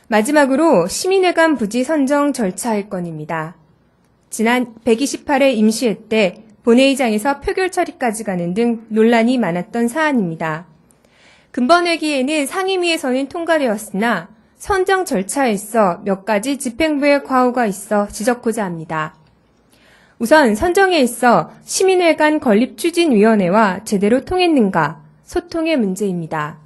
마지막으로 시민회관 부지 선정 절차의 건입니다. 지난 128회 임시회 때 본회의장에서 표결 처리까지 가는 등 논란이 많았던 사안입니다. 금번회기에는 상임위에서는 통과되었으나 선정 절차에 있어 몇 가지 집행부의 과오가 있어 지적하고자 합니다. 우선 선정에 있어 시민회관 건립추진위원회와 제대로 통했는가, 소통의 문제입니다.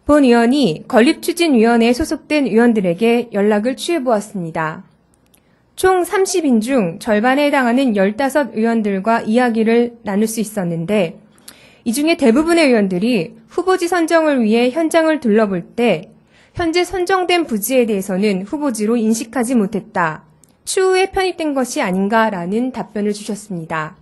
본 의원이 건립추진위원회에 소속된 의원들에게 연락을 취해보았습니다. 총 30인 중 절반에 해당하는 15의원들과 이야기를 나눌 수 있었는데 이 중에 대부분의 의원들이 후보지 선정을 위해 현장을 둘러볼 때 현재 선정된 부지에 대해서는 후보지로 인식하지 못했다. 추후에 편입된 것이 아닌가라는 답변을 주셨습니다.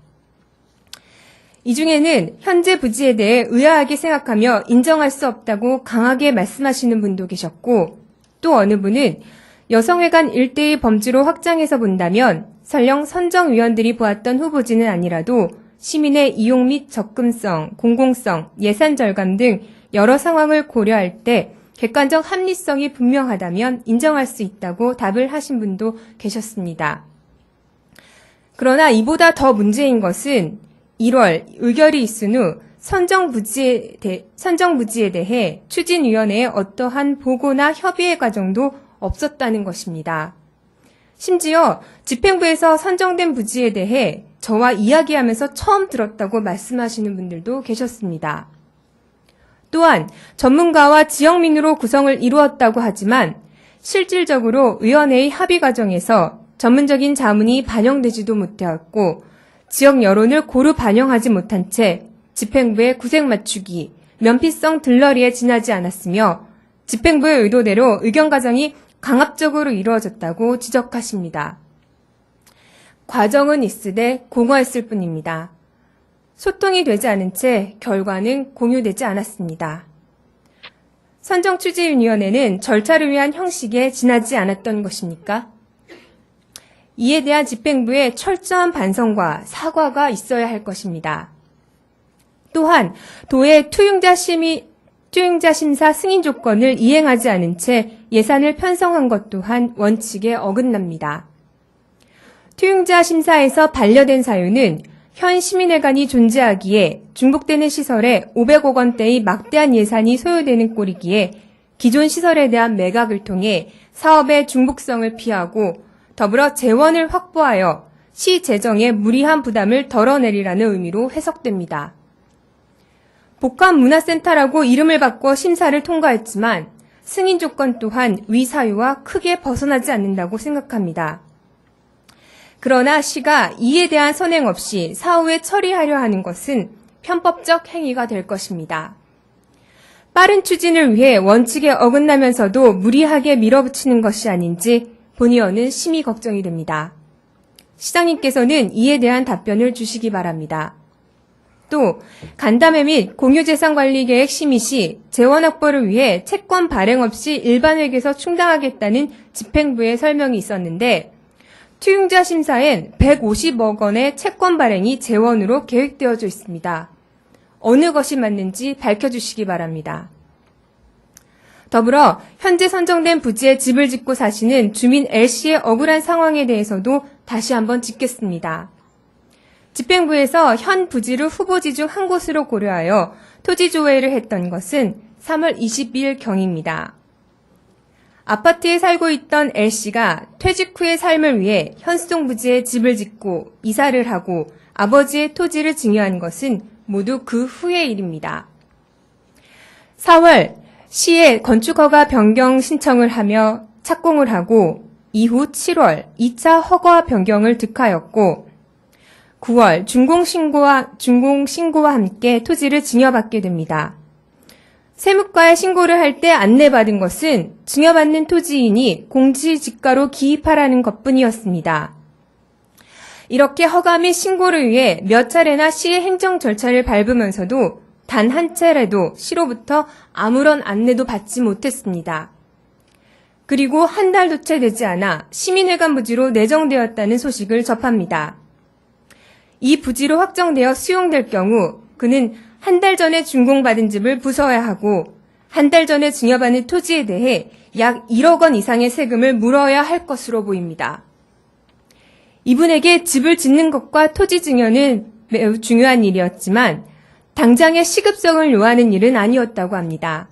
이 중에는 현재 부지에 대해 의아하게 생각하며 인정할 수 없다고 강하게 말씀하시는 분도 계셨고 또 어느 분은 여성회관 일대의 범주로 확장해서 본다면 설령 선정위원들이 보았던 후보지는 아니라도 시민의 이용 및 접근성, 공공성, 예산 절감 등 여러 상황을 고려할 때 객관적 합리성이 분명하다면 인정할 수 있다고 답을 하신 분도 계셨습니다. 그러나 이보다 더 문제인 것은 1월 의결이 있은 후 선정 부지에 대해 추진위원회에 어떠한 보고나 협의의 과정도 없었다는 것입니다. 심지어 집행부에서 선정된 부지에 대해 저와 이야기하면서 처음 들었다고 말씀하시는 분들도 계셨습니다. 또한 전문가와 지역민으로 구성을 이루었다고 하지만 실질적으로 위원회의 합의 과정에서 전문적인 자문이 반영되지도 못되었고 지역 여론을 고루 반영하지 못한 채 집행부의 구색 맞추기, 면피성 들러리에 지나지 않았으며 집행부의 의도대로 의견 과정이 강압적으로 이루어졌다고 지적하십니다. 과정은 있으되 공허했을 뿐입니다. 소통이 되지 않은 채 결과는 공유되지 않았습니다. 선정추진위원회는 절차를 위한 형식에 지나지 않았던 것입니까? 이에 대한 집행부의 철저한 반성과 사과가 있어야 할 것입니다. 또한 도의 투용자 심사 승인 조건을 이행하지 않은 채 예산을 편성한 것 또한 원칙에 어긋납니다. 투용자 심사에서 반려된 사유는 현 시민회관이 존재하기에 중복되는 시설에 500억 원대의 막대한 예산이 소요되는 꼴이기에 기존 시설에 대한 매각을 통해 사업의 중복성을 피하고 더불어 재원을 확보하여 시 재정에 무리한 부담을 덜어내리라는 의미로 해석됩니다. 복합문화센터라고 이름을 바꿔 심사를 통과했지만 승인 조건 또한 위 사유와 크게 벗어나지 않는다고 생각합니다. 그러나 시가 이에 대한 선행 없이 사후에 처리하려 하는 것은 편법적 행위가 될 것입니다. 빠른 추진을 위해 원칙에 어긋나면서도 무리하게 밀어붙이는 것이 아닌지 본 의원은 심히 걱정이 됩니다. 시장님께서는 이에 대한 답변을 주시기 바랍니다. 또 간담회 및 공유재산관리계획 심의 시 재원 확보를 위해 채권 발행 없이 일반회계에서 충당하겠다는 집행부의 설명이 있었는데 투용자 심사엔 150억 원의 채권 발행이 재원으로 계획되어져 있습니다. 어느 것이 맞는지 밝혀주시기 바랍니다. 더불어 현재 선정된 부지에 집을 짓고 사시는 주민 L씨의 억울한 상황에 대해서도 다시 한번 짚겠습니다. 집행부에서 현 부지를 후보지 중 한 곳으로 고려하여 토지 조회를 했던 것은 3월 20일 경입니다. 아파트에 살고 있던 L씨가 퇴직 후의 삶을 위해 현수동 부지에 집을 짓고 이사를 하고 아버지의 토지를 증여한 것은 모두 그 후의 일입니다. 4월 시에 건축허가 변경 신청을 하며 착공을 하고 이후 7월 2차 허가 변경을 득하였고 9월 준공신고와 함께 토지를 증여받게 됩니다. 세무과에 신고를 할 때 안내받은 것은 증여받는 토지인이 공시지가로 기입하라는 것뿐이었습니다. 이렇게 허가 및 신고를 위해 몇 차례나 시의 행정 절차를 밟으면서도 단 한 차례도 시로부터 아무런 안내도 받지 못했습니다. 그리고 한 달도 채 되지 않아 시민회관 부지로 내정되었다는 소식을 접합니다. 이 부지로 확정되어 수용될 경우 그는 한 달 전에 준공받은 집을 부숴야 하고 한 달 전에 증여받은 토지에 대해 약 1억 원 이상의 세금을 물어야 할 것으로 보입니다. 이분에게 집을 짓는 것과 토지 증여는 매우 중요한 일이었지만 당장의 시급성을 요하는 일은 아니었다고 합니다.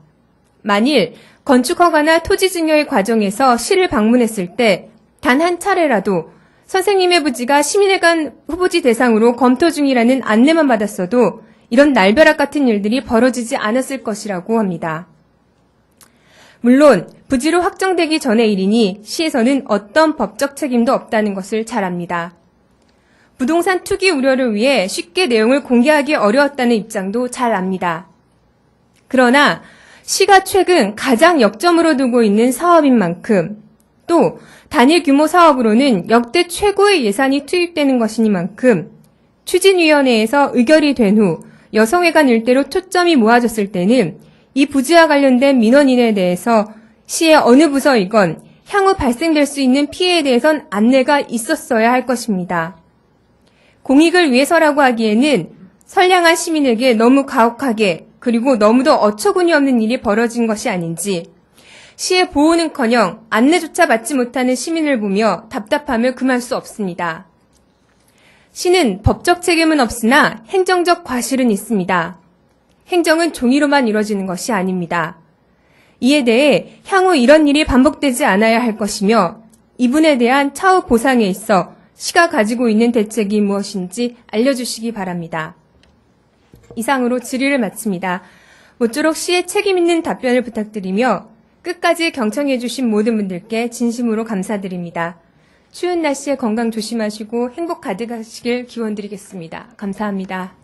만일 건축 허가나 토지 증여의 과정에서 시를 방문했을 때 단 한 차례라도 선생님의 부지가 시민회관 후보지 대상으로 검토 중이라는 안내만 받았어도 이런 날벼락 같은 일들이 벌어지지 않았을 것이라고 합니다. 물론 부지로 확정되기 전의 일이니 시에서는 어떤 법적 책임도 없다는 것을 잘 압니다. 부동산 투기 우려를 위해 쉽게 내용을 공개하기 어려웠다는 입장도 잘 압니다. 그러나 시가 최근 가장 역점으로 두고 있는 사업인 만큼 또 단일 규모 사업으로는 역대 최고의 예산이 투입되는 것이니만큼 추진위원회에서 의결이 된 후 여성회관 일대로 초점이 모아졌을 때는 이 부지와 관련된 민원인에 대해서 시의 어느 부서이건 향후 발생될 수 있는 피해에 대해선 안내가 있었어야 할 것입니다. 공익을 위해서라고 하기에는 선량한 시민에게 너무 가혹하게 그리고 너무도 어처구니 없는 일이 벌어진 것이 아닌지 시의 보호는커녕 안내조차 받지 못하는 시민을 보며 답답함을 금할 수 없습니다. 시는 법적 책임은 없으나 행정적 과실은 있습니다. 행정은 종이로만 이루어지는 것이 아닙니다. 이에 대해 향후 이런 일이 반복되지 않아야 할 것이며 이분에 대한 차후 보상에 있어 시가 가지고 있는 대책이 무엇인지 알려주시기 바랍니다. 이상으로 질의를 마칩니다. 모쪼록 시의 책임 있는 답변을 부탁드리며 끝까지 경청해 주신 모든 분들께 진심으로 감사드립니다. 추운 날씨에 건강 조심하시고 행복 가득하시길 기원드리겠습니다. 감사합니다.